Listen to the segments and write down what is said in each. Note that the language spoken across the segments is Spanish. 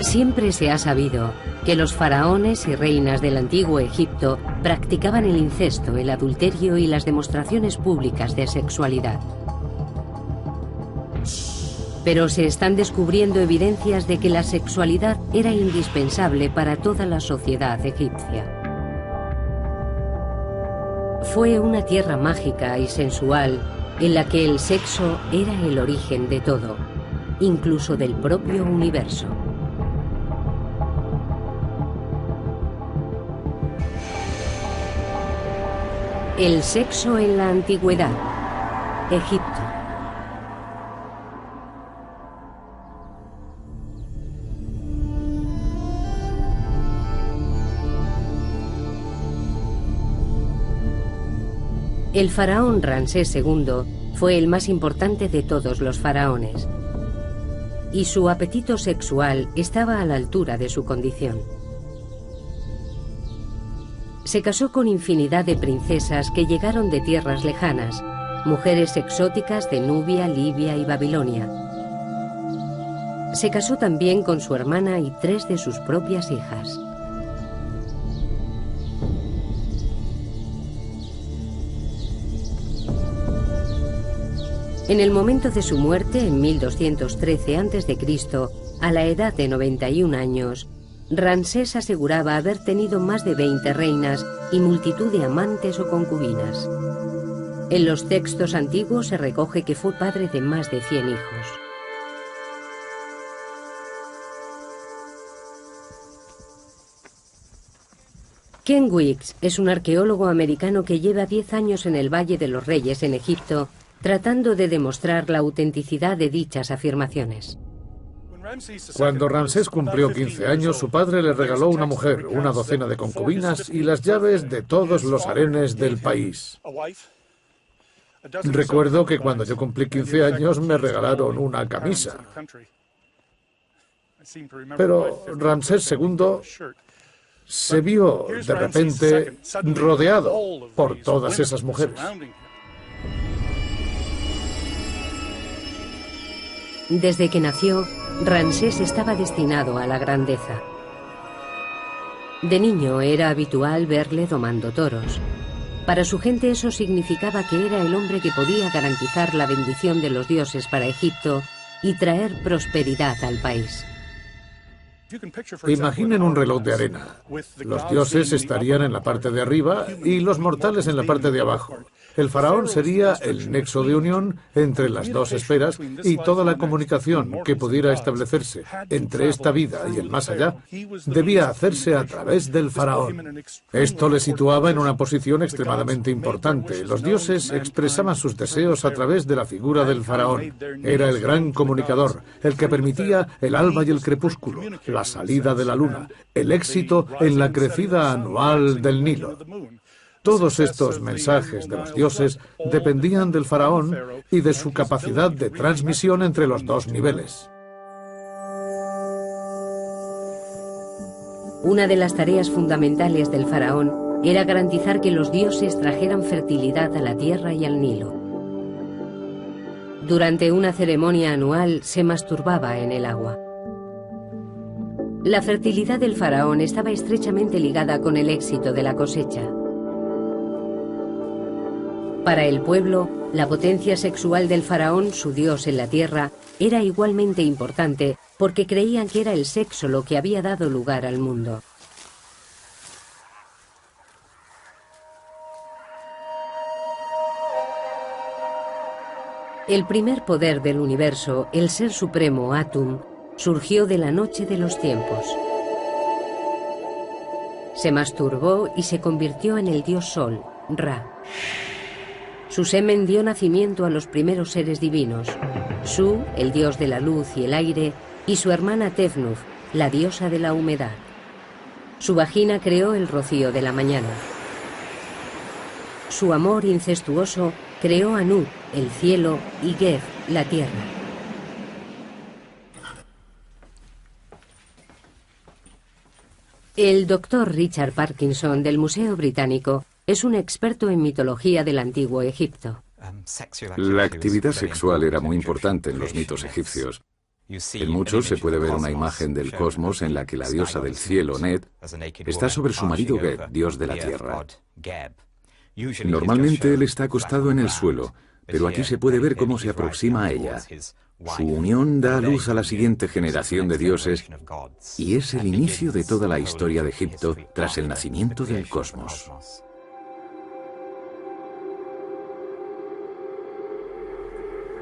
Siempre se ha sabido que los faraones y reinas del antiguo Egipto practicaban el incesto, el adulterio y las demostraciones públicas de sexualidad. Pero se están descubriendo evidencias de que la sexualidad era indispensable para toda la sociedad egipcia. Fue una tierra mágica y sensual en la que el sexo era el origen de todo, incluso del propio universo. El sexo en la antigüedad. Egipto. El faraón Ramsés II fue el más importante de todos los faraones, y su apetito sexual estaba a la altura de su condición. Se casó con infinidad de princesas que llegaron de tierras lejanas, mujeres exóticas de Nubia, Libia y Babilonia. Se casó también con su hermana y 3 de sus propias hijas. En el momento de su muerte, en 1213 a.C., a la edad de 91 años, Ramsés aseguraba haber tenido más de 20 reinas y multitud de amantes o concubinas. En los textos antiguos se recoge que fue padre de más de 100 hijos. Ken Weeks es un arqueólogo americano que lleva 10 años en el Valle de los Reyes en Egipto, tratando de demostrar la autenticidad de dichas afirmaciones. Cuando Ramsés cumplió 15 años, su padre le regaló una mujer, una docena de concubinas y las llaves de todos los harenes del país. Recuerdo que cuando yo cumplí 15 años me regalaron una camisa. Pero Ramsés II se vio de repente rodeado por todas esas mujeres. Desde que nació, Ramsés estaba destinado a la grandeza. De niño era habitual verle domando toros. Para su gente eso significaba que era el hombre que podía garantizar la bendición de los dioses para Egipto y traer prosperidad al país. Imaginen un reloj de arena. Los dioses estarían en la parte de arriba y los mortales en la parte de abajo. El faraón sería el nexo de unión entre las dos esferas y toda la comunicación que pudiera establecerse entre esta vida y el más allá debía hacerse a través del faraón. Esto le situaba en una posición extremadamente importante. Los dioses expresaban sus deseos a través de la figura del faraón. Era el gran comunicador, el que permitía el alba y el crepúsculo, la salida de la luna, el éxito en la crecida anual del Nilo. Todos estos mensajes de los dioses dependían del faraón y de su capacidad de transmisión entre los dos niveles. Una de las tareas fundamentales del faraón era garantizar que los dioses trajeran fertilidad a la tierra y al Nilo. Durante una ceremonia anual se masturbaba en el agua. La fertilidad del faraón estaba estrechamente ligada con el éxito de la cosecha. Para el pueblo, la potencia sexual del faraón, su dios en la tierra, era igualmente importante porque creían que era el sexo lo que había dado lugar al mundo. El primer poder del universo, el ser supremo Atum, surgió de la noche de los tiempos. Se masturbó y se convirtió en el dios Sol, Ra. Su semen dio nacimiento a los primeros seres divinos, Su, el dios de la luz y el aire, y su hermana Tefnut, la diosa de la humedad. Su vagina creó el rocío de la mañana. Su amor incestuoso creó a Nut, el cielo, y Geb, la tierra. El doctor Richard Parkinson del Museo Británico es un experto en mitología del antiguo Egipto. La actividad sexual era muy importante en los mitos egipcios. En muchos se puede ver una imagen del cosmos en la que la diosa del cielo, Net, está sobre su marido Geb, dios de la tierra. Normalmente él está acostado en el suelo, pero aquí se puede ver cómo se aproxima a ella. Su unión da a luz a la siguiente generación de dioses y es el inicio de toda la historia de Egipto tras el nacimiento del cosmos.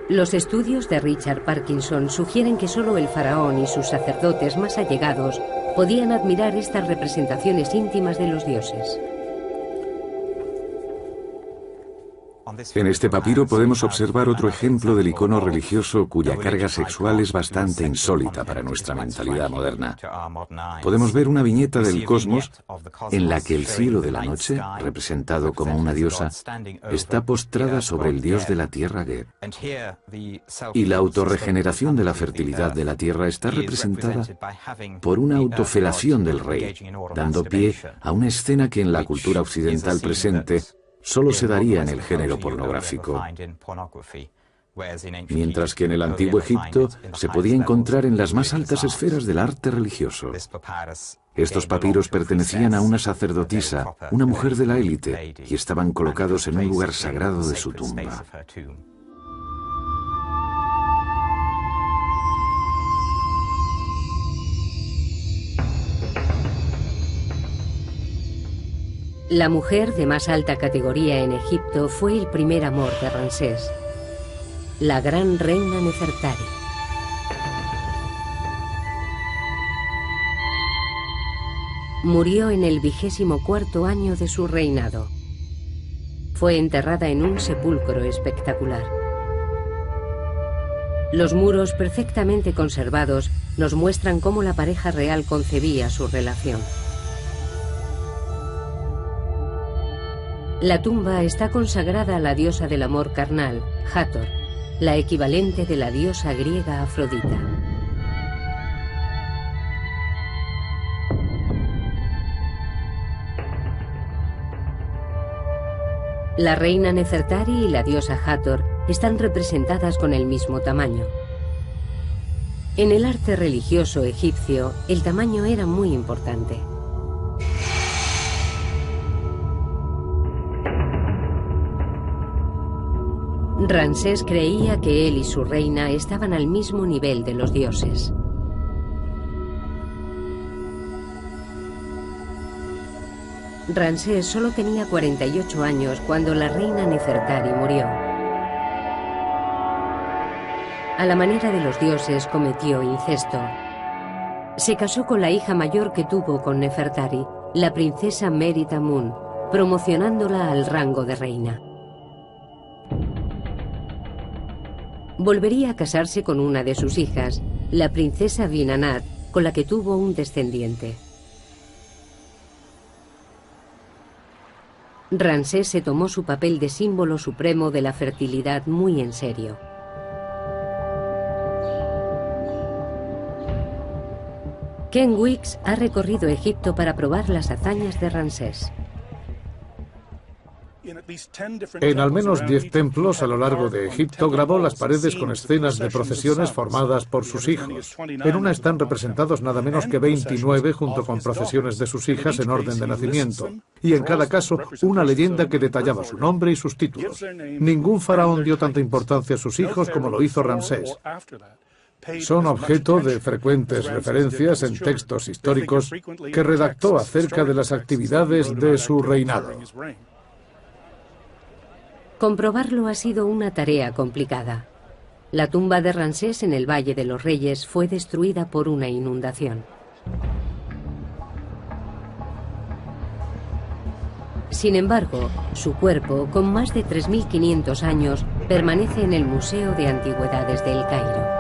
Los estudios de Richard Parkinson sugieren que solo el faraón y sus sacerdotes más allegados podían admirar estas representaciones íntimas de los dioses. En este papiro podemos observar otro ejemplo del icono religioso cuya carga sexual es bastante insólita para nuestra mentalidad moderna. Podemos ver una viñeta del cosmos en la que el cielo de la noche, representado como una diosa, está postrada sobre el dios de la tierra Geb. Y la autorregeneración de la fertilidad de la tierra está representada por una autofelación del rey, dando pie a una escena que en la cultura occidental presente solo se daría en el género pornográfico, mientras que en el antiguo Egipto se podía encontrar en las más altas esferas del arte religioso. Estos papiros pertenecían a una sacerdotisa, una mujer de la élite, y estaban colocados en un lugar sagrado de su tumba. La mujer de más alta categoría en Egipto fue el primer amor de Ramsés, la gran reina Nefertari. Murió en el 24º año de su reinado. Fue enterrada en un sepulcro espectacular. Los muros perfectamente conservados nos muestran cómo la pareja real concebía su relación. La tumba está consagrada a la diosa del amor carnal, Hathor, la equivalente de la diosa griega Afrodita. La reina Nefertari y la diosa Hathor están representadas con el mismo tamaño. En el arte religioso egipcio, el tamaño era muy importante. Ramsés creía que él y su reina estaban al mismo nivel de los dioses. Ramsés solo tenía 48 años cuando la reina Nefertari murió. A la manera de los dioses cometió incesto. Se casó con la hija mayor que tuvo con Nefertari, la princesa Meri Tamun, promocionándola al rango de reina. Volvería a casarse con una de sus hijas, la princesa Binanat, con la que tuvo un descendiente. Ramsés se tomó su papel de símbolo supremo de la fertilidad muy en serio. Ken Weeks ha recorrido Egipto para probar las hazañas de Ramsés. En al menos 10 templos a lo largo de Egipto grabó las paredes con escenas de procesiones formadas por sus hijos. En una están representados nada menos que 29 junto con procesiones de sus hijas en orden de nacimiento. Y en cada caso una leyenda que detallaba su nombre y sus títulos. Ningún faraón dio tanta importancia a sus hijos como lo hizo Ramsés. Son objeto de frecuentes referencias en textos históricos que redactó acerca de las actividades de su reinado. Comprobarlo ha sido una tarea complicada. La tumba de Ramsés en el Valle de los Reyes fue destruida por una inundación. Sin embargo, su cuerpo, con más de 3.500 años, permanece en el Museo de Antigüedades de El Cairo.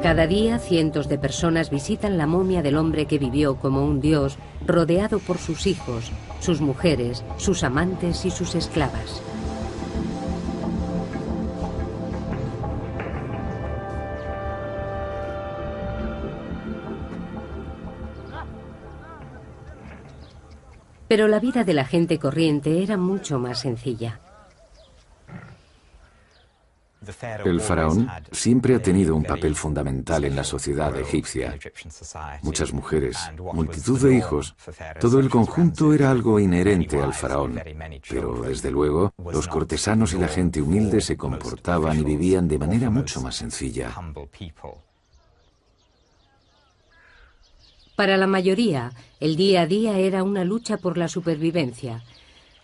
Cada día, cientos de personas visitan la momia del hombre que vivió como un dios, rodeado por sus hijos, sus mujeres, sus amantes y sus esclavas. Pero la vida de la gente corriente era mucho más sencilla. El faraón siempre ha tenido un papel fundamental en la sociedad egipcia. Muchas mujeres, multitud de hijos, todo el conjunto era algo inherente al faraón. Pero, desde luego, los cortesanos y la gente humilde se comportaban y vivían de manera mucho más sencilla. Para la mayoría, el día a día era una lucha por la supervivencia.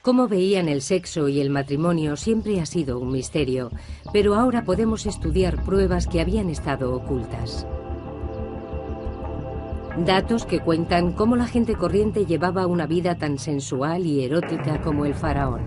Cómo veían el sexo y el matrimonio siempre ha sido un misterio, pero ahora podemos estudiar pruebas que habían estado ocultas. Datos que cuentan cómo la gente corriente llevaba una vida tan sensual y erótica como el faraón.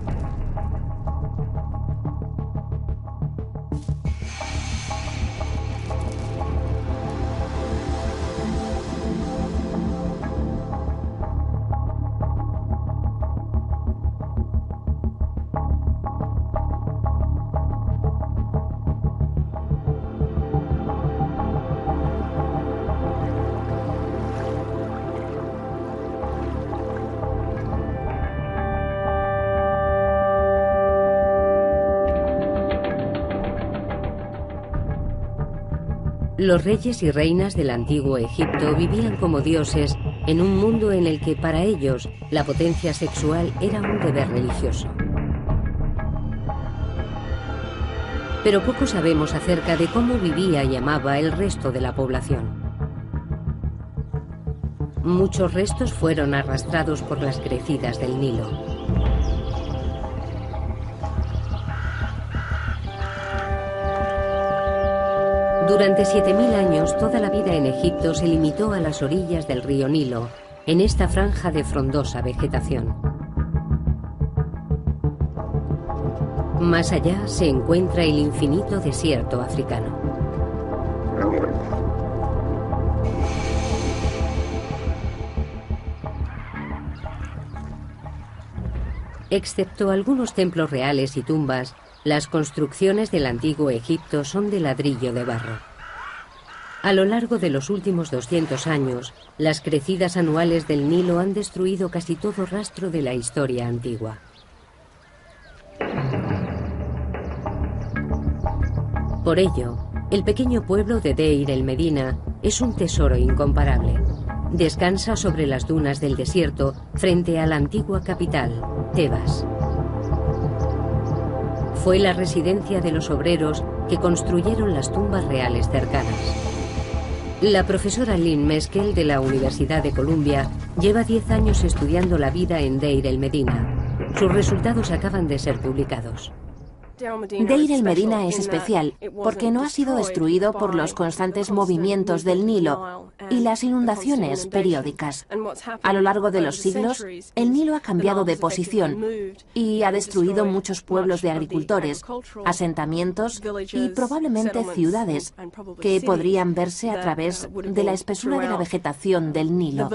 Los reyes y reinas del antiguo Egipto vivían como dioses en un mundo en el que para ellos la potencia sexual era un deber religioso. Pero poco sabemos acerca de cómo vivía y amaba el resto de la población. Muchos restos fueron arrastrados por las crecidas del Nilo. Durante 7000 años, toda la vida en Egipto se limitó a las orillas del río Nilo, en esta franja de frondosa vegetación. Más allá se encuentra el infinito desierto africano. Excepto algunos templos reales y tumbas, las construcciones del antiguo Egipto son de ladrillo de barro. A lo largo de los últimos 200 años, las crecidas anuales del Nilo han destruido casi todo rastro de la historia antigua. Por ello, el pequeño pueblo de Deir el Medina es un tesoro incomparable. Descansa sobre las dunas del desierto frente a la antigua capital, Tebas. Fue la residencia de los obreros que construyeron las tumbas reales cercanas. La profesora Lynn Meskel de la Universidad de Columbia lleva 10 años estudiando la vida en Deir el Medina. Sus resultados acaban de ser publicados. Deir el Medina es especial porque no ha sido destruido por los constantes movimientos del Nilo y las inundaciones periódicas. A lo largo de los siglos, el Nilo ha cambiado de posición y ha destruido muchos pueblos de agricultores, asentamientos y probablemente ciudades que podrían verse a través de la espesura de la vegetación del Nilo.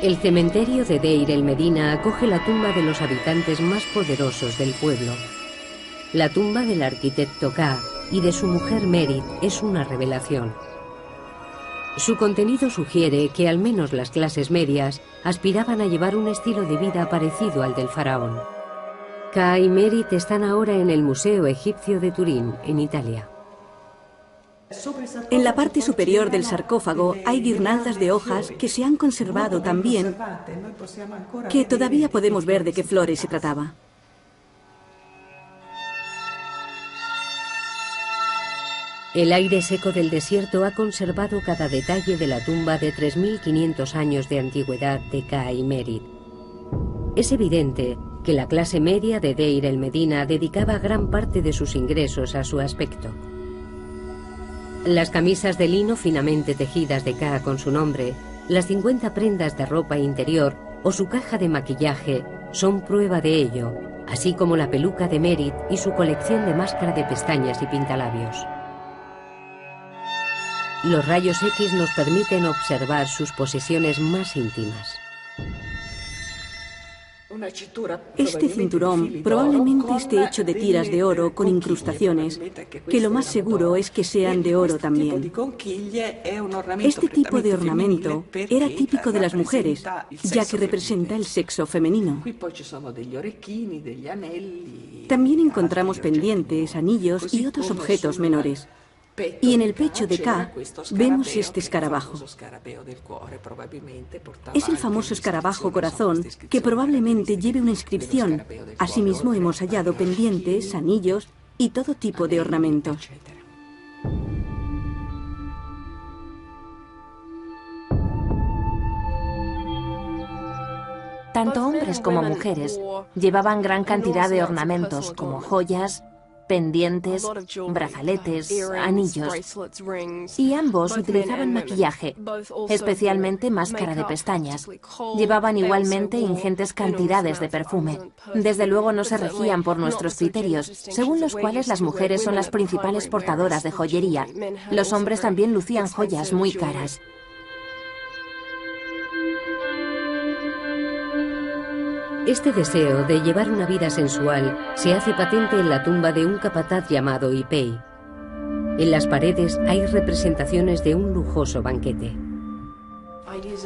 El cementerio de Deir el Medina acoge la tumba de los habitantes más poderosos del pueblo. La tumba del arquitecto Ka y de su mujer Merit es una revelación. Su contenido sugiere que al menos las clases medias aspiraban a llevar un estilo de vida parecido al del faraón. Ka y Merit están ahora en el Museo Egipcio de Turín, en Italia. En la parte superior del sarcófago hay guirnaldas de hojas que se han conservado tan bien que todavía podemos ver de qué flores se trataba. El aire seco del desierto ha conservado cada detalle de la tumba de 3500 años de antigüedad de Ka y Merit. Es evidente que la clase media de Deir el Medina dedicaba gran parte de sus ingresos a su aspecto. Las camisas de lino finamente tejidas de Ka con su nombre, las 50 prendas de ropa interior o su caja de maquillaje son prueba de ello, así como la peluca de Merit y su colección de máscara de pestañas y pintalabios. Los rayos X nos permiten observar sus posesiones más íntimas. Este cinturón probablemente esté hecho de tiras de oro con incrustaciones, que lo más seguro es que sean de oro también. Este tipo de ornamento era típico de las mujeres, ya que representa el sexo femenino. También encontramos pendientes, anillos y otros objetos menores. Y en el pecho de K vemos este escarabajo. Es el famoso escarabajo corazón que probablemente lleve una inscripción. Asimismo hemos hallado pendientes, anillos y todo tipo de ornamentos. Tanto hombres como mujeres llevaban gran cantidad de ornamentos como joyas, pendientes, brazaletes, anillos. Y ambos utilizaban maquillaje, especialmente máscara de pestañas. Llevaban igualmente ingentes cantidades de perfume. Desde luego no se regían por nuestros criterios, según los cuales las mujeres son las principales portadoras de joyería. Los hombres también lucían joyas muy caras. Este deseo de llevar una vida sensual se hace patente en la tumba de un capataz llamado Ipei. En las paredes hay representaciones de un lujoso banquete.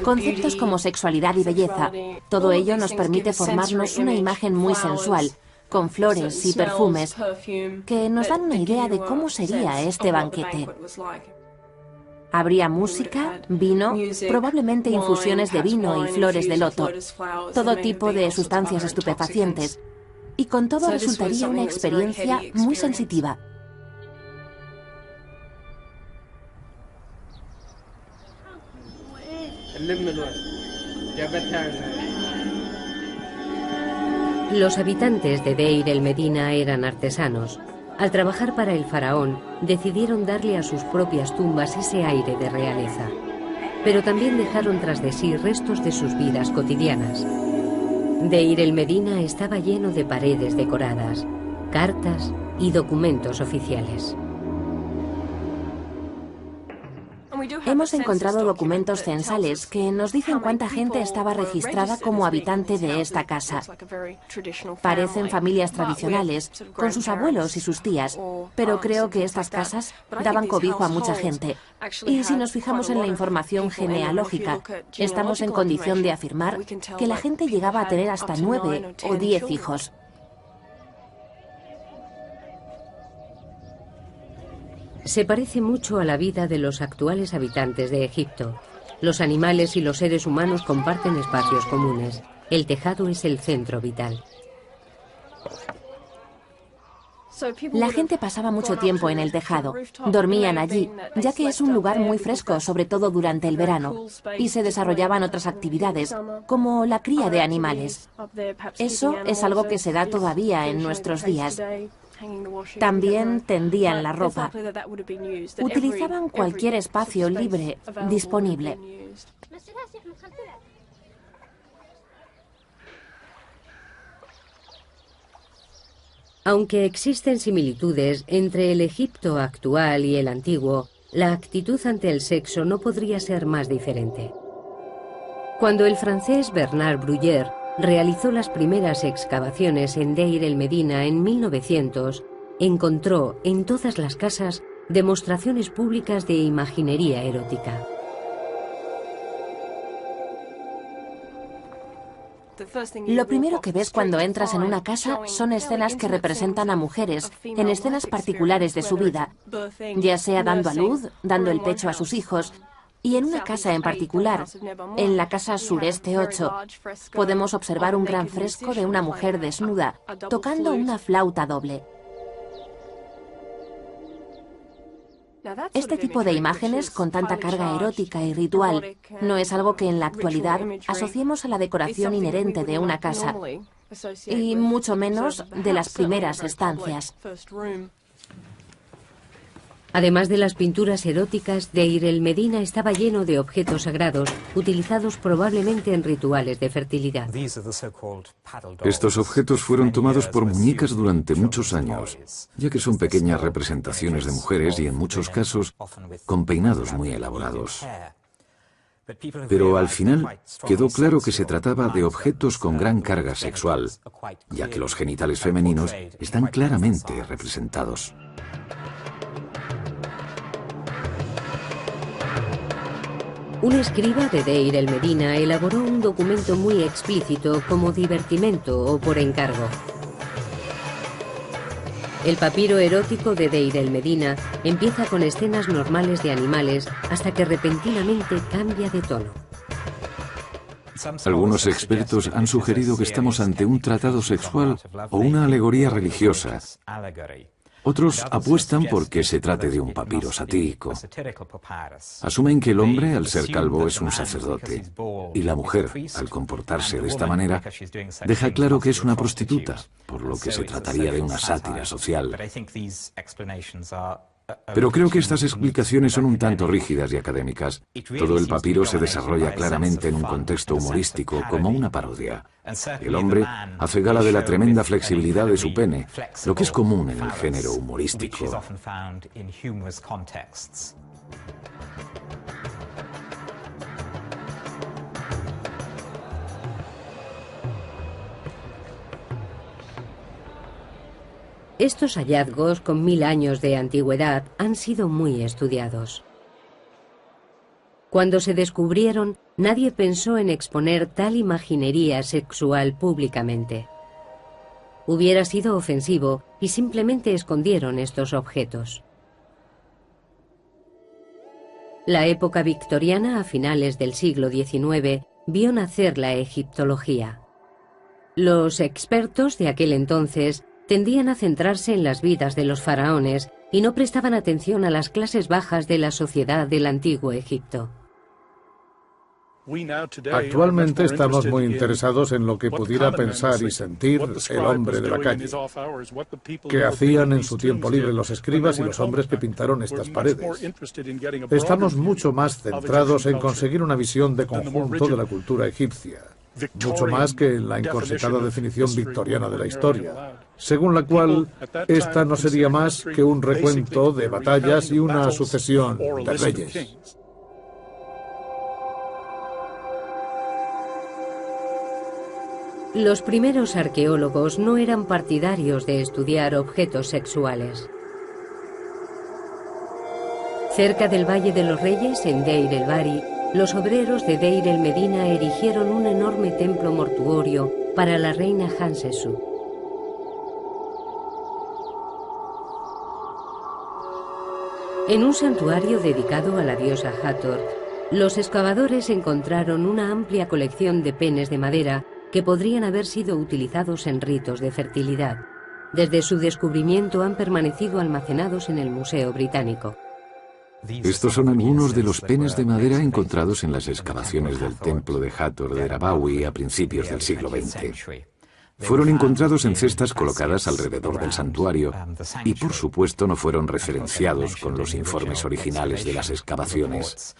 Conceptos como sexualidad y belleza, todo ello nos permite formarnos una imagen muy sensual, con flores y perfumes, que nos dan una idea de cómo sería este banquete. Habría música, vino, probablemente infusiones de vino y flores de loto, todo tipo de sustancias estupefacientes, y con todo resultaría una experiencia muy sensitiva. Los habitantes de Deir el Medina eran artesanos. Al trabajar para el faraón, decidieron darle a sus propias tumbas ese aire de realeza. Pero también dejaron tras de sí restos de sus vidas cotidianas. Deir el Medina estaba lleno de paredes decoradas, cartas y documentos oficiales. Hemos encontrado documentos censales que nos dicen cuánta gente estaba registrada como habitante de esta casa. Parecen familias tradicionales, con sus abuelos y sus tías, pero creo que estas casas daban cobijo a mucha gente. Y si nos fijamos en la información genealógica, estamos en condición de afirmar que la gente llegaba a tener hasta 9 o 10 hijos. Se parece mucho a la vida de los actuales habitantes de Egipto. Los animales y los seres humanos comparten espacios comunes. El tejado es el centro vital. La gente pasaba mucho tiempo en el tejado. Dormían allí, ya que es un lugar muy fresco, sobre todo durante el verano, y se desarrollaban otras actividades, como la cría de animales. Eso es algo que se da todavía en nuestros días. También tendían la ropa. Utilizaban cualquier espacio libre disponible. Aunque existen similitudes entre el Egipto actual y el antiguo, la actitud ante el sexo no podría ser más diferente. Cuando el francés Bernard Bruyère realizó las primeras excavaciones en Deir el Medina en 1900, encontró en todas las casas demostraciones públicas de imaginería erótica. Lo primero que ves cuando entras en una casa son escenas que representan a mujeres en escenas particulares de su vida, ya sea dando a luz, dando el pecho a sus hijos. Y en una casa en particular, en la casa Sureste 8, podemos observar un gran fresco de una mujer desnuda, tocando una flauta doble. Este tipo de imágenes, con tanta carga erótica y ritual, no es algo que en la actualidad asociemos a la decoración inherente de una casa, y mucho menos de las primeras estancias. Además de las pinturas eróticas, Deir el Medina estaba lleno de objetos sagrados, utilizados probablemente en rituales de fertilidad. Estos objetos fueron tomados por muñecas durante muchos años, ya que son pequeñas representaciones de mujeres y en muchos casos con peinados muy elaborados. Pero al final quedó claro que se trataba de objetos con gran carga sexual, ya que los genitales femeninos están claramente representados. Un escriba de Deir el-Medina elaboró un documento muy explícito como divertimento o por encargo. El papiro erótico de Deir el-Medina empieza con escenas normales de animales hasta que repentinamente cambia de tono. Algunos expertos han sugerido que estamos ante un tratado sexual o una alegoría religiosa. Otros apuestan por que se trate de un papiro satírico. Asumen que el hombre, al ser calvo, es un sacerdote, y la mujer, al comportarse de esta manera, deja claro que es una prostituta, por lo que se trataría de una sátira social. Pero creo que estas explicaciones son un tanto rígidas y académicas. Todo el papiro se desarrolla claramente en un contexto humorístico, como una parodia. El hombre hace gala de la tremenda flexibilidad de su pene, lo que es común en el género humorístico. Estos hallazgos, con 1000 años de antigüedad, han sido muy estudiados. Cuando se descubrieron, nadie pensó en exponer tal imaginería sexual públicamente. Hubiera sido ofensivo y simplemente escondieron estos objetos. La época victoriana, a finales del siglo XIX, vio nacer la egiptología. Los expertos de aquel entonces tendían a centrarse en las vidas de los faraones y no prestaban atención a las clases bajas de la sociedad del antiguo Egipto. Actualmente estamos muy interesados en lo que pudiera pensar y sentir el hombre de la calle, qué hacían en su tiempo libre los escribas y los hombres que pintaron estas paredes. Estamos mucho más centrados en conseguir una visión de conjunto de la cultura egipcia, mucho más que en la encorsetada definición victoriana de la historia, según la cual esta no sería más que un recuento de batallas y una sucesión de reyes. Los primeros arqueólogos no eran partidarios de estudiar objetos sexuales. Cerca del Valle de los Reyes, en Deir el-Bahari, los obreros de Deir el-Medina erigieron un enorme templo mortuorio para la reina Hatshepsut. En un santuario dedicado a la diosa Hathor, los excavadores encontraron una amplia colección de penes de madera que podrían haber sido utilizados en ritos de fertilidad. Desde su descubrimiento han permanecido almacenados en el Museo Británico. Estos son algunos de los penes de madera encontrados en las excavaciones del templo de Hathor de Rabawi a principios del siglo XX. Fueron encontrados en cestas colocadas alrededor del santuario y, por supuesto, no fueron referenciados con los informes originales de las excavaciones.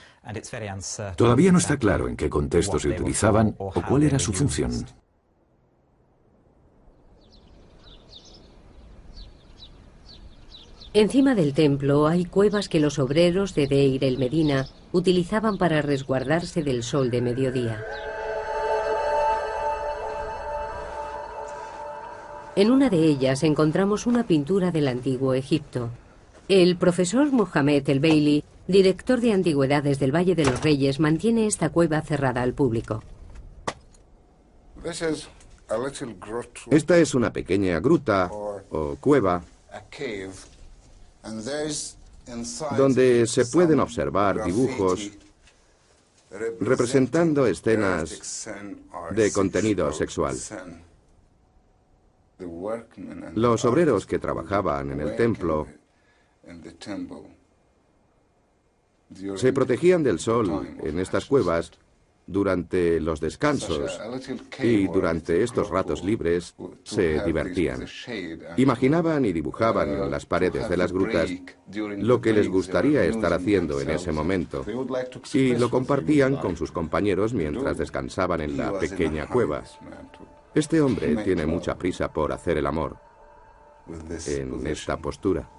Todavía no está claro en qué contexto se utilizaban o cuál era su función. Encima del templo hay cuevas que los obreros de Deir el-Medina utilizaban para resguardarse del sol de mediodía. En una de ellas encontramos una pintura del antiguo Egipto. El profesor Mohamed el-Baili, director de antigüedades del Valle de los Reyes, mantiene esta cueva cerrada al público. Esta es una pequeña gruta o cueva donde se pueden observar dibujos representando escenas de contenido sexual. Los obreros que trabajaban en el templo se protegían del sol en estas cuevas durante los descansos y durante estos ratos libres se divertían. Imaginaban y dibujaban en las paredes de las grutas lo que les gustaría estar haciendo en ese momento y lo compartían con sus compañeros mientras descansaban en la pequeña cueva. Este hombre tiene mucha prisa por hacer el amor en esta postura.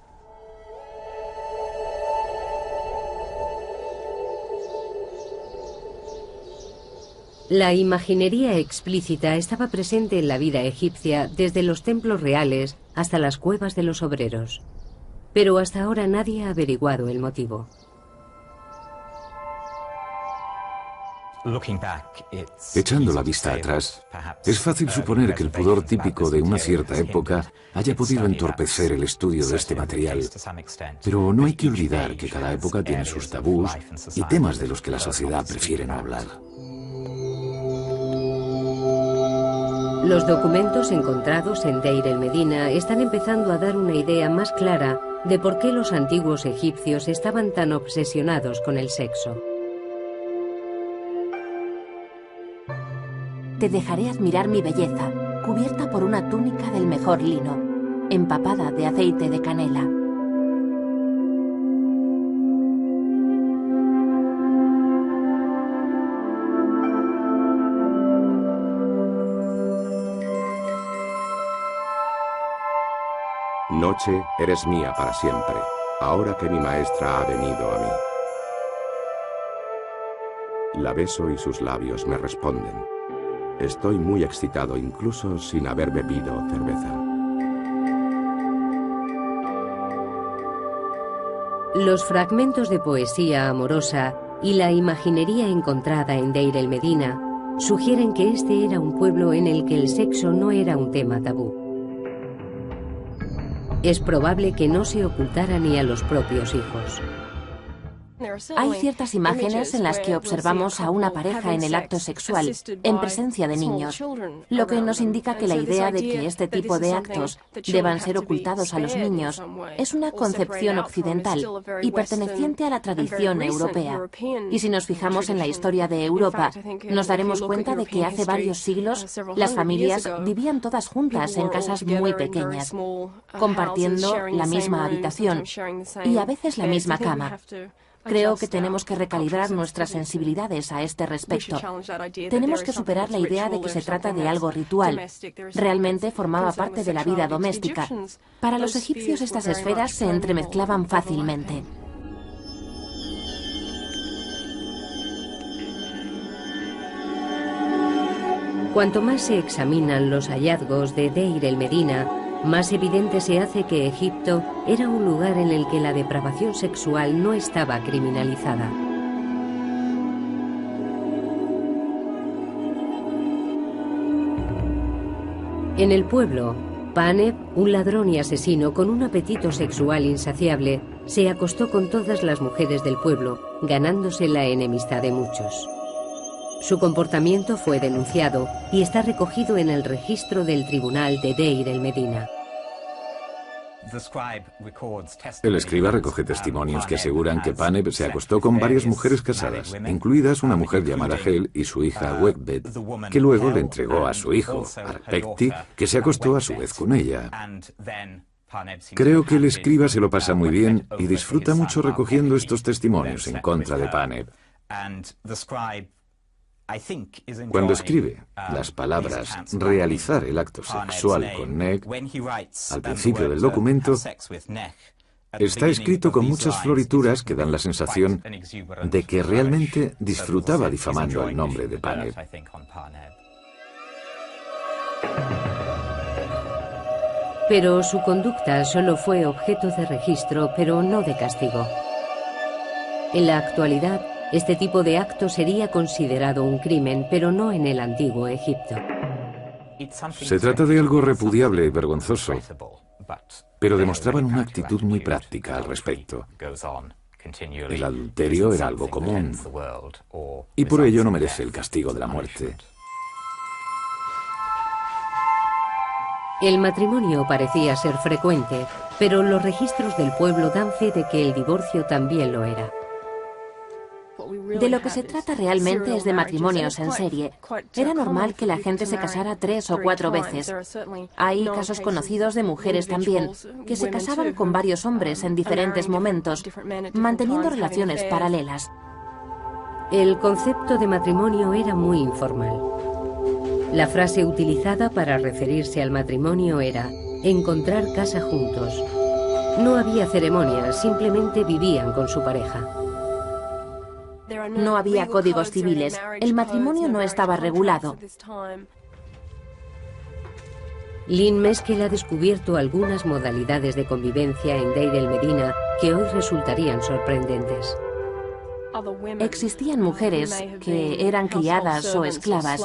La imaginería explícita estaba presente en la vida egipcia desde los templos reales hasta las cuevas de los obreros. Pero hasta ahora nadie ha averiguado el motivo. Echando la vista atrás, es fácil suponer que el pudor típico de una cierta época haya podido entorpecer el estudio de este material. Pero no hay que olvidar que cada época tiene sus tabús y temas de los que la sociedad prefiere no hablar. Los documentos encontrados en Deir el-Medina están empezando a dar una idea más clara de por qué los antiguos egipcios estaban tan obsesionados con el sexo. Te dejaré admirar mi belleza, cubierta por una túnica del mejor lino, empapada de aceite de canela. Noche, eres mía para siempre, ahora que mi maestra ha venido a mí. La beso y sus labios me responden. Estoy muy excitado incluso sin haber bebido cerveza. Los fragmentos de poesía amorosa y la imaginería encontrada en Deir el-Medina sugieren que este era un pueblo en el que el sexo no era un tema tabú. Es probable que no se ocultara ni a los propios hijos. Hay ciertas imágenes en las que observamos a una pareja en el acto sexual, en presencia de niños, lo que nos indica que la idea de que este tipo de actos deban ser ocultados a los niños es una concepción occidental y perteneciente a la tradición europea. Y si nos fijamos en la historia de Europa, nos daremos cuenta de que hace varios siglos las familias vivían todas juntas en casas muy pequeñas, compartiendo la misma habitación y a veces la misma cama. Creo que tenemos que recalibrar nuestras sensibilidades a este respecto. Tenemos que superar la idea de que se trata de algo ritual. Realmente formaba parte de la vida doméstica. Para los egipcios estas esferas se entremezclaban fácilmente. Cuanto más se examinan los hallazgos de Deir el-Medina, más evidente se hace que Egipto era un lugar en el que la depravación sexual no estaba criminalizada. En el pueblo, Paneb, un ladrón y asesino con un apetito sexual insaciable, se acostó con todas las mujeres del pueblo, ganándose la enemistad de muchos. Su comportamiento fue denunciado y está recogido en el registro del tribunal de Deir el-Medina. El escriba recoge testimonios que aseguran que Paneb se acostó con varias mujeres casadas, incluidas una mujer llamada Hel y su hija Wegbet, que luego le entregó a su hijo, Arpekti, que se acostó a su vez con ella. Creo que el escriba se lo pasa muy bien y disfruta mucho recogiendo estos testimonios en contra de Paneb. Cuando escribe las palabras realizar el acto sexual con Neg, al principio del documento, está escrito con muchas florituras que dan la sensación de que realmente disfrutaba difamando el nombre de Paneb. Pero su conducta solo fue objeto de registro, pero no de castigo. En la actualidad, este tipo de acto sería considerado un crimen, pero no en el antiguo Egipto. Se trata de algo repudiable y vergonzoso, pero demostraban una actitud muy práctica al respecto. El adulterio era algo común, y por ello no merece el castigo de la muerte. El matrimonio parecía ser frecuente, pero los registros del pueblo dan fe de que el divorcio también lo era. De lo que se trata realmente es de matrimonios en serie. Era normal que la gente se casara 3 o 4 veces. Hay casos conocidos de mujeres también, que se casaban con varios hombres en diferentes momentos, manteniendo relaciones paralelas. El concepto de matrimonio era muy informal. La frase utilizada para referirse al matrimonio era encontrar casa juntos. No había ceremonias, simplemente vivían con su pareja. No había códigos civiles. El matrimonio no estaba regulado. Lynn Meskel ha descubierto algunas modalidades de convivencia en Deir el-Medina que hoy resultarían sorprendentes. Existían mujeres que eran criadas o esclavas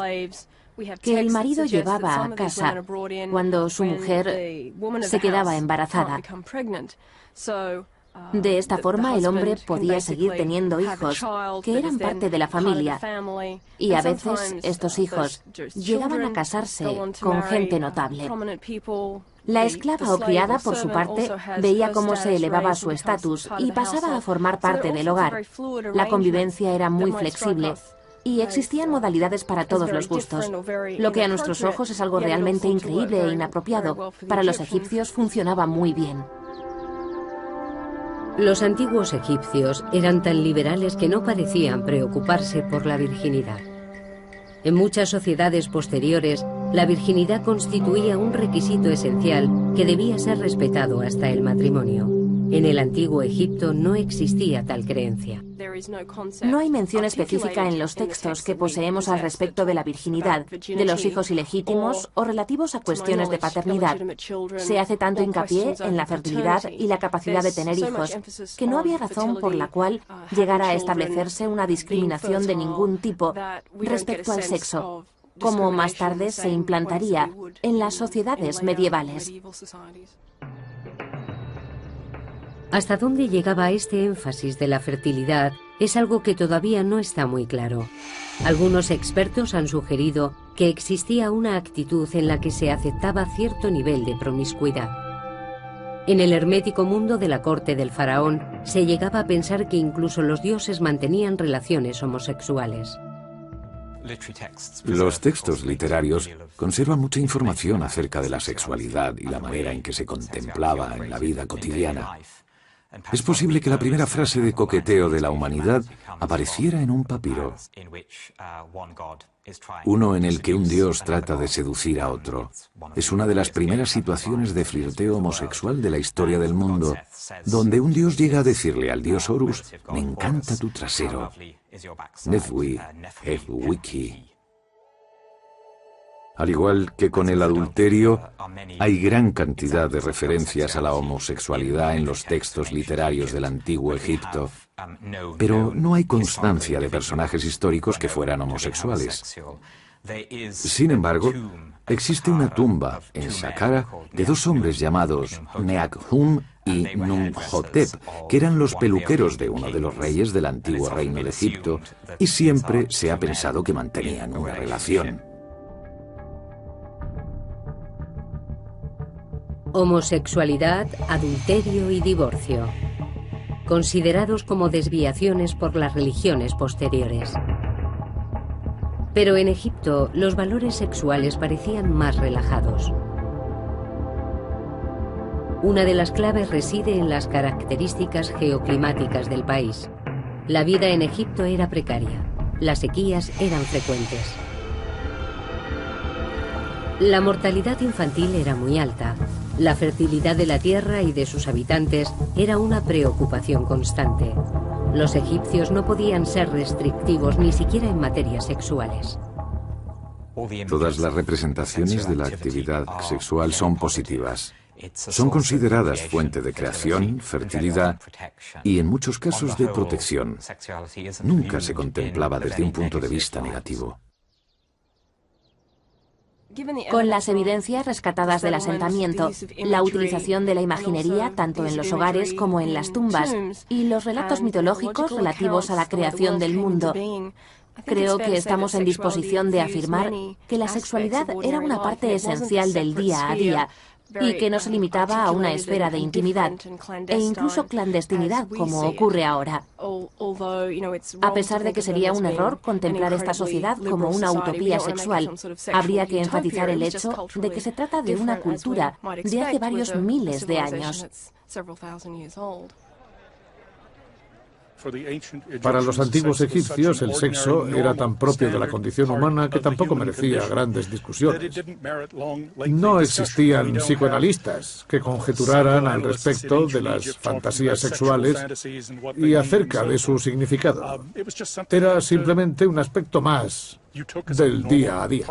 que el marido llevaba a casa cuando su mujer se quedaba embarazada. De esta forma, el hombre podía seguir teniendo hijos que eran parte de la familia, y a veces estos hijos llegaban a casarse con gente notable. La esclava o criada, por su parte, veía cómo se elevaba su estatus y pasaba a formar parte del hogar. La convivencia era muy flexible y existían modalidades para todos los gustos. Lo que a nuestros ojos es algo realmente increíble e inapropiado, para los egipcios funcionaba muy bien. Los antiguos egipcios eran tan liberales que no parecían preocuparse por la virginidad. En muchas sociedades posteriores, la virginidad constituía un requisito esencial que debía ser respetado hasta el matrimonio. En el antiguo Egipto no existía tal creencia. No hay mención específica en los textos que poseemos al respecto de la virginidad, de los hijos ilegítimos o relativos a cuestiones de paternidad. Se hace tanto hincapié en la fertilidad y la capacidad de tener hijos, que no había razón por la cual llegara a establecerse una discriminación de ningún tipo respecto al sexo, como más tarde se implantaría en las sociedades medievales. Hasta dónde llegaba este énfasis de la fertilidad es algo que todavía no está muy claro. Algunos expertos han sugerido que existía una actitud en la que se aceptaba cierto nivel de promiscuidad. En el hermético mundo de la corte del faraón se llegaba a pensar que incluso los dioses mantenían relaciones homosexuales. Los textos literarios conservan mucha información acerca de la sexualidad y la manera en que se contemplaba en la vida cotidiana. Es posible que la primera frase de coqueteo de la humanidad apareciera en un papiro, uno en el que un dios trata de seducir a otro. Es una de las primeras situaciones de flirteo homosexual de la historia del mundo, donde un dios llega a decirle al dios Horus: «Me encanta tu trasero». Nefwi, Wiki. Al igual que con el adulterio, hay gran cantidad de referencias a la homosexualidad en los textos literarios del antiguo Egipto, pero no hay constancia de personajes históricos que fueran homosexuales. Sin embargo, existe una tumba en Saqqara de dos hombres llamados Neakhum y Numhotep, que eran los peluqueros de uno de los reyes del antiguo reino de Egipto, y siempre se ha pensado que mantenían una relación. Homosexualidad, adulterio y divorcio, considerados como desviaciones por las religiones posteriores. Pero en Egipto los valores sexuales parecían más relajados. Una de las claves reside en las características geoclimáticas del país. La vida en Egipto era precaria, las sequías eran frecuentes. La mortalidad infantil era muy alta. La fertilidad de la tierra y de sus habitantes era una preocupación constante. Los egipcios no podían ser restrictivos ni siquiera en materias sexuales. Todas las representaciones de la actividad sexual son positivas. Son consideradas fuente de creación, fertilidad y, en muchos casos, de protección. Nunca se contemplaba desde un punto de vista negativo. Con las evidencias rescatadas del asentamiento, la utilización de la imaginería tanto en los hogares como en las tumbas y los relatos mitológicos relativos a la creación del mundo, creo que estamos en disposición de afirmar que la sexualidad era una parte esencial del día a día y que no se limitaba a una esfera de intimidad e incluso clandestinidad como ocurre ahora. A pesar de que sería un error contemplar esta sociedad como una utopía sexual, habría que enfatizar el hecho de que se trata de una cultura de hace varios miles de años. Para los antiguos egipcios, el sexo era tan propio de la condición humana que tampoco merecía grandes discusiones. No existían psicoanalistas que conjeturaran al respecto de las fantasías sexuales y acerca de su significado. Era simplemente un aspecto más del día a día.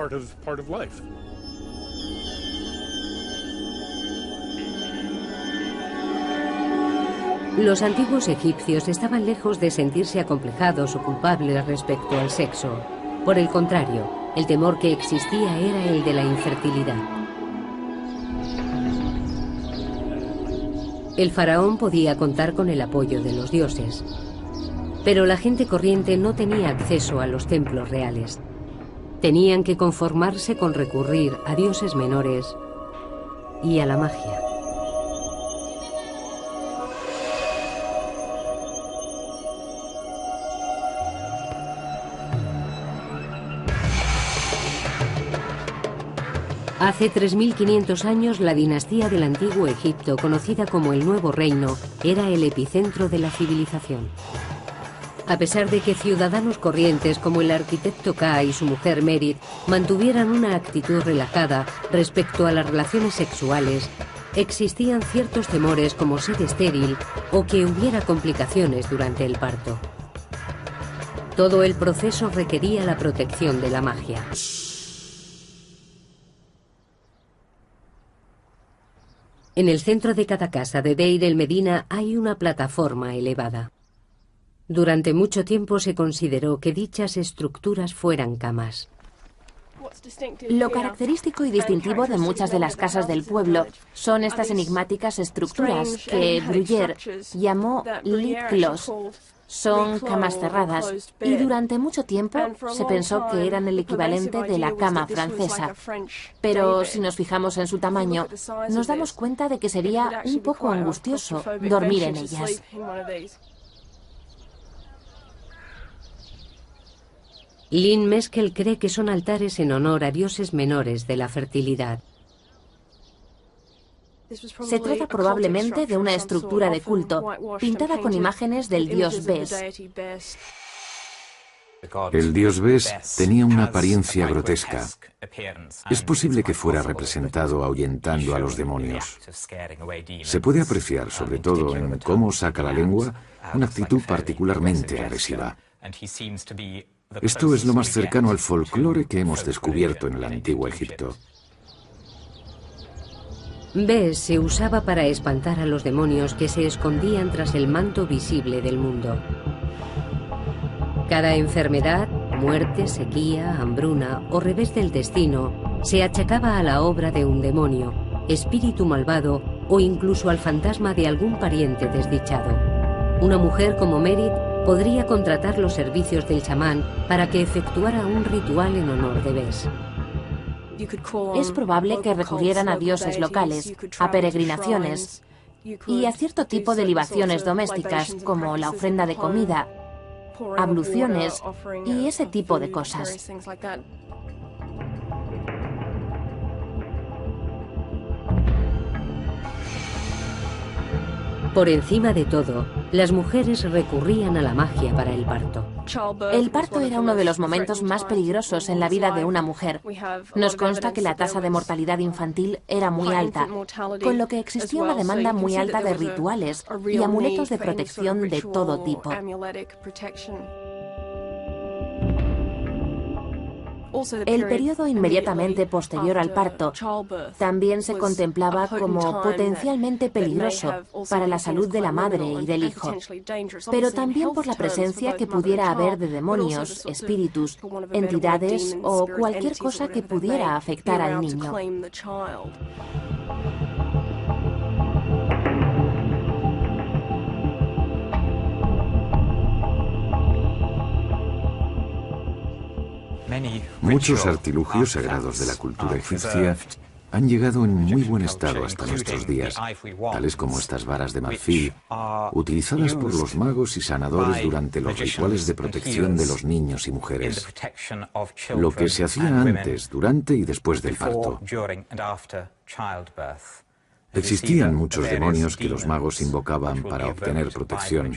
Los antiguos egipcios estaban lejos de sentirse acomplejados o culpables respecto al sexo. Por el contrario, el temor que existía era el de la infertilidad. El faraón podía contar con el apoyo de los dioses, pero la gente corriente no tenía acceso a los templos reales. Tenían que conformarse con recurrir a dioses menores y a la magia. Hace 3.500 años, la dinastía del Antiguo Egipto, conocida como el Nuevo Reino, era el epicentro de la civilización. A pesar de que ciudadanos corrientes como el arquitecto Ka y su mujer Merit mantuvieran una actitud relajada respecto a las relaciones sexuales, existían ciertos temores como ser estéril o que hubiera complicaciones durante el parto. Todo el proceso requería la protección de la magia. En el centro de cada casa de Deir el Medina hay una plataforma elevada. Durante mucho tiempo se consideró que dichas estructuras fueran camas. Lo característico y distintivo de muchas de las casas del pueblo son estas enigmáticas estructuras que Bruyère llamó lit clos. Son camas cerradas y durante mucho tiempo se pensó que eran el equivalente de la cama francesa. Pero si nos fijamos en su tamaño, nos damos cuenta de que sería un poco angustioso dormir en ellas. Lynn Meskel cree que son altares en honor a dioses menores de la fertilidad. Se trata probablemente de una estructura de culto, pintada con imágenes del dios Bes. El dios Bes tenía una apariencia grotesca. Es posible que fuera representado ahuyentando a los demonios. Se puede apreciar, sobre todo en cómo saca la lengua, una actitud particularmente agresiva. Esto es lo más cercano al folclore que hemos descubierto en el Antiguo Egipto. Bes se usaba para espantar a los demonios que se escondían tras el manto visible del mundo. Cada enfermedad, muerte, sequía, hambruna o revés del destino se achacaba a la obra de un demonio, espíritu malvado o incluso al fantasma de algún pariente desdichado. Una mujer como Merit podría contratar los servicios del chamán para que efectuara un ritual en honor de Bes. Es probable que recurrieran a dioses locales, a peregrinaciones y a cierto tipo de libaciones domésticas, como la ofrenda de comida, abluciones y ese tipo de cosas. Por encima de todo, las mujeres recurrían a la magia para el parto. El parto era uno de los momentos más peligrosos en la vida de una mujer. Nos consta que la tasa de mortalidad infantil era muy alta, con lo que existía una demanda muy alta de rituales y amuletos de protección de todo tipo. El periodo inmediatamente posterior al parto también se contemplaba como potencialmente peligroso para la salud de la madre y del hijo, pero también por la presencia que pudiera haber de demonios, espíritus, entidades o cualquier cosa que pudiera afectar al niño. Muchos artilugios sagrados de la cultura egipcia han llegado en muy buen estado hasta nuestros días, tales como estas varas de marfil, utilizadas por los magos y sanadores durante los rituales de protección de los niños y mujeres, lo que se hacía antes, durante y después del parto. Existían muchos demonios que los magos invocaban para obtener protección,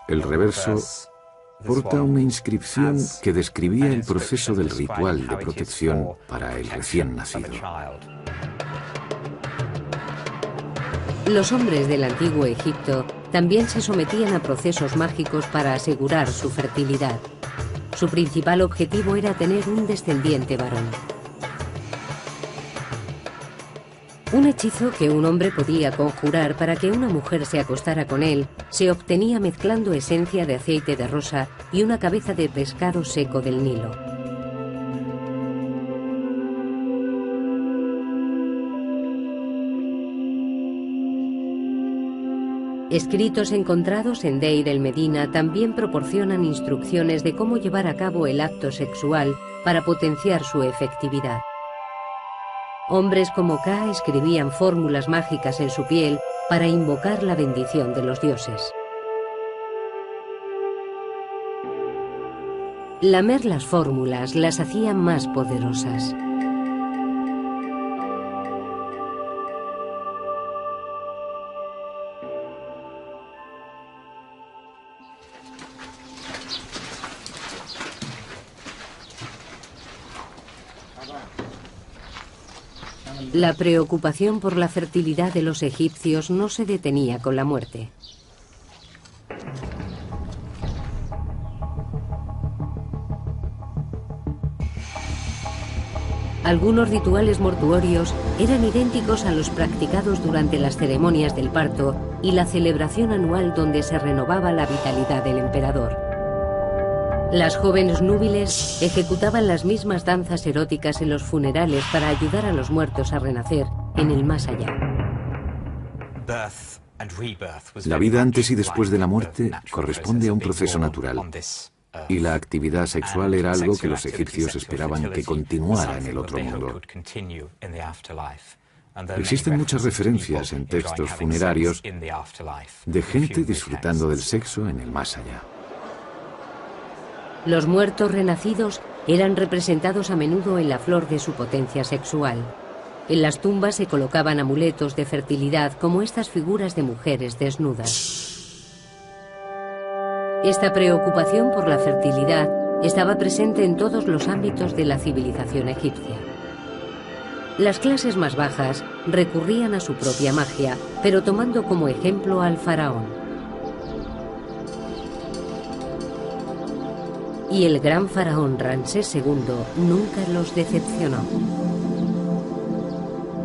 El reverso porta una inscripción que describía el proceso del ritual de protección para el recién nacido. Los hombres del antiguo Egipto también se sometían a procesos mágicos para asegurar su fertilidad. Su principal objetivo era tener un descendiente varón. Un hechizo que un hombre podía conjurar para que una mujer se acostara con él se obtenía mezclando esencia de aceite de rosa y una cabeza de pescado seco del Nilo. Escritos encontrados en Deir el-Medina también proporcionan instrucciones de cómo llevar a cabo el acto sexual para potenciar su efectividad. Hombres como Ka escribían fórmulas mágicas en su piel para invocar la bendición de los dioses. Lamer las fórmulas las hacía más poderosas. La preocupación por la fertilidad de los egipcios no se detenía con la muerte. Algunos rituales mortuorios eran idénticos a los practicados durante las ceremonias del parto y la celebración anual donde se renovaba la vitalidad del emperador. Las jóvenes núbiles ejecutaban las mismas danzas eróticas en los funerales para ayudar a los muertos a renacer en el más allá. La vida antes y después de la muerte corresponde a un proceso natural, y la actividad sexual era algo que los egipcios esperaban que continuara en el otro mundo. Existen muchas referencias en textos funerarios de gente disfrutando del sexo en el más allá. Los muertos renacidos eran representados a menudo en la flor de su potencia sexual. En las tumbas se colocaban amuletos de fertilidad como estas figuras de mujeres desnudas. Esta preocupación por la fertilidad estaba presente en todos los ámbitos de la civilización egipcia. Las clases más bajas recurrían a su propia magia, pero tomando como ejemplo al faraón. Y el gran faraón Ramsés II nunca los decepcionó.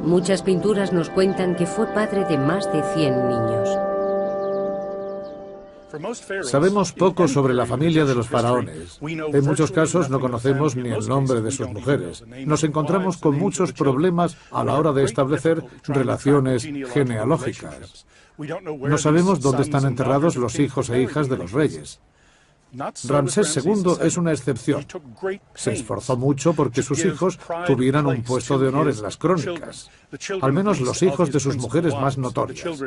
Muchas pinturas nos cuentan que fue padre de más de 100 niños. Sabemos poco sobre la familia de los faraones. En muchos casos no conocemos ni el nombre de sus mujeres. Nos encontramos con muchos problemas a la hora de establecer relaciones genealógicas. No sabemos dónde están enterrados los hijos e hijas de los reyes. Ramsés II es una excepción. Se esforzó mucho porque sus hijos tuvieran un puesto de honor en las crónicas, al menos los hijos de sus mujeres más notorias.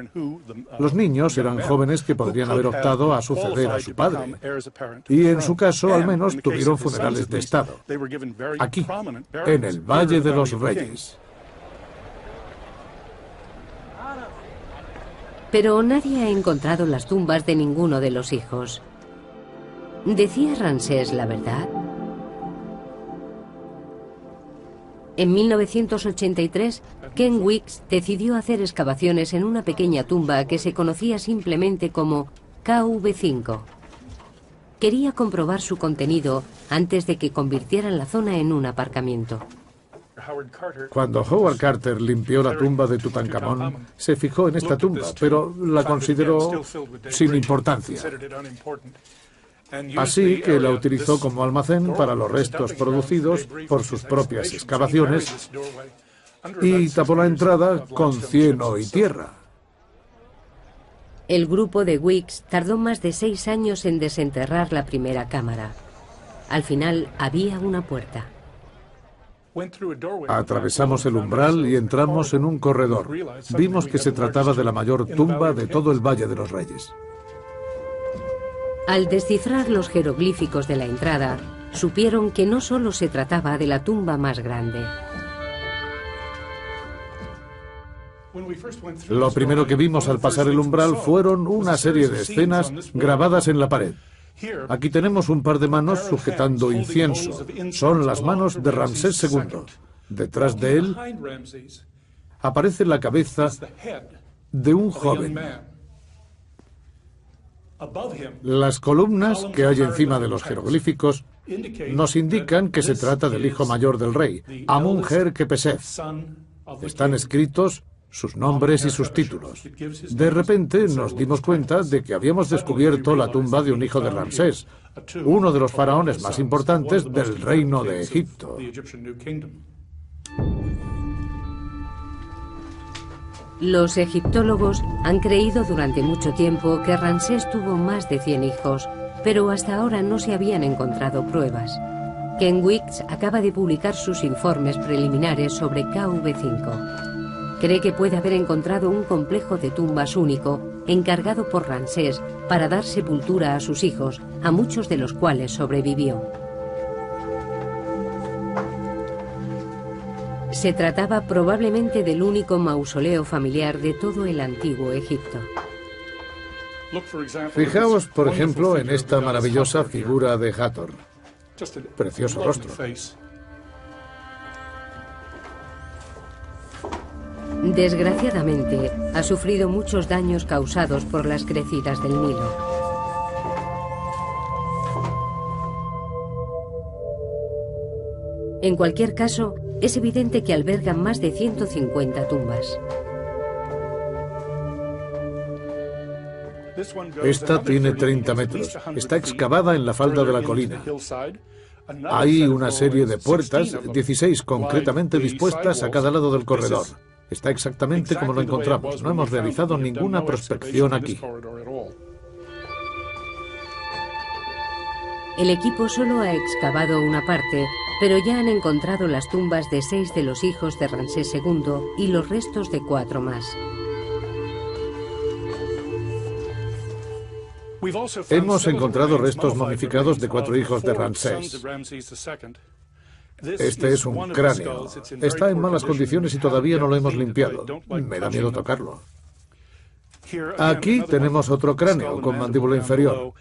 Los niños eran jóvenes que podrían haber optado a suceder a su padre, y en su caso al menos tuvieron funerales de Estado, aquí, en el Valle de los Reyes. Pero nadie ha encontrado las tumbas de ninguno de los hijos. ¿Decía Ramsés la verdad? En 1983, Ken Weeks decidió hacer excavaciones en una pequeña tumba que se conocía simplemente como KV5. Quería comprobar su contenido antes de que convirtieran la zona en un aparcamiento. Cuando Howard Carter limpió la tumba de Tutankamón, se fijó en esta tumba, pero la consideró sin importancia. Así que la utilizó como almacén para los restos producidos por sus propias excavaciones y tapó la entrada con cieno y tierra. El grupo de Weeks tardó más de 6 años en desenterrar la primera cámara. Al final había una puerta. Atravesamos el umbral y entramos en un corredor. Vimos que se trataba de la mayor tumba de todo el Valle de los Reyes. Al descifrar los jeroglíficos de la entrada, supieron que no solo se trataba de la tumba más grande. Lo primero que vimos al pasar el umbral fueron una serie de escenas grabadas en la pared. Aquí tenemos un par de manos sujetando incienso. Son las manos de Ramsés II. Detrás de él aparece la cabeza de un joven. Las columnas que hay encima de los jeroglíficos nos indican que se trata del hijo mayor del rey, Amun-Her-Kepesef. Están escritos sus nombres y sus títulos. De repente nos dimos cuenta de que habíamos descubierto la tumba de un hijo de Ramsés, uno de los faraones más importantes del reino de Egipto. Los egiptólogos han creído durante mucho tiempo que Ramsés tuvo más de 100 hijos, pero hasta ahora no se habían encontrado pruebas. Ken Weeks acaba de publicar sus informes preliminares sobre KV5. Cree que puede haber encontrado un complejo de tumbas único, encargado por Ramsés para dar sepultura a sus hijos, a muchos de los cuales sobrevivió. Se trataba probablemente del único mausoleo familiar de todo el antiguo Egipto. Fijaos, por ejemplo, en esta maravillosa figura de Hathor. Precioso rostro. Desgraciadamente, ha sufrido muchos daños causados por las crecidas del Nilo. En cualquier caso, es evidente que albergan más de 150 tumbas. Esta tiene 30 metros. Está excavada en la falda de la colina. Hay una serie de puertas, 16 concretamente dispuestas a cada lado del corredor. Está exactamente como lo encontramos. No hemos realizado ninguna prospección aquí. El equipo solo ha excavado una parte, pero ya han encontrado las tumbas de 6 de los hijos de Ramsés II y los restos de 4 más. Hemos encontrado restos momificados de 4 hijos de Ramsés. Este es un cráneo. Está en malas condiciones y todavía no lo hemos limpiado. Me da miedo tocarlo. Aquí tenemos otro cráneo con mandíbula inferior.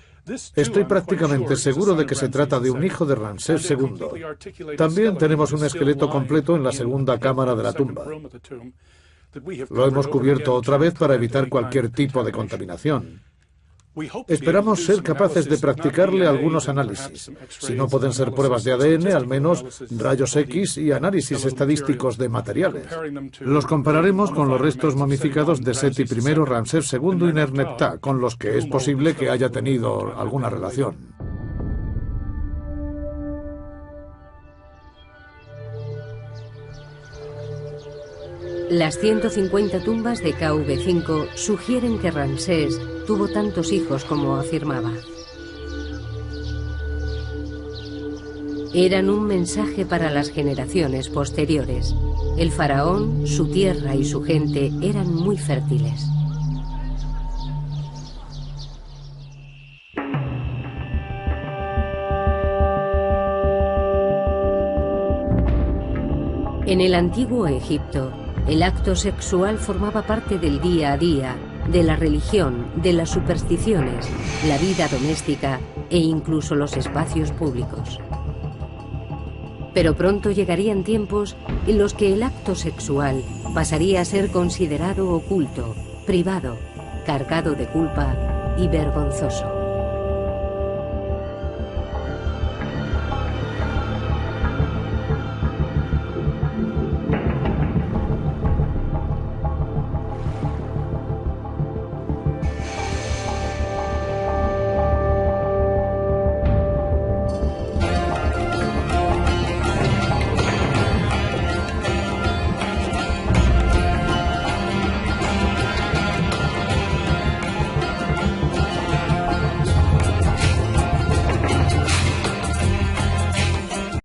Estoy prácticamente seguro de que se trata de un hijo de Ramsés II. También tenemos un esqueleto completo en la segunda cámara de la tumba. Lo hemos cubierto otra vez para evitar cualquier tipo de contaminación. Esperamos ser capaces de practicarle algunos análisis. Si no pueden ser pruebas de ADN, al menos rayos X y análisis estadísticos de materiales. Los compararemos con los restos momificados de Seti I, Ramsés II y Nerneptah, con los que es posible que haya tenido alguna relación. Las 150 tumbas de KV5 sugieren que Ramsés tuvo tantos hijos como afirmaba. Eran un mensaje para las generaciones posteriores. El faraón, su tierra y su gente eran muy fértiles. En el antiguo Egipto, el acto sexual formaba parte del día a día, de la religión, de las supersticiones, la vida doméstica e incluso los espacios públicos. Pero pronto llegarían tiempos en los que el acto sexual pasaría a ser considerado oculto, privado, cargado de culpa y vergonzoso.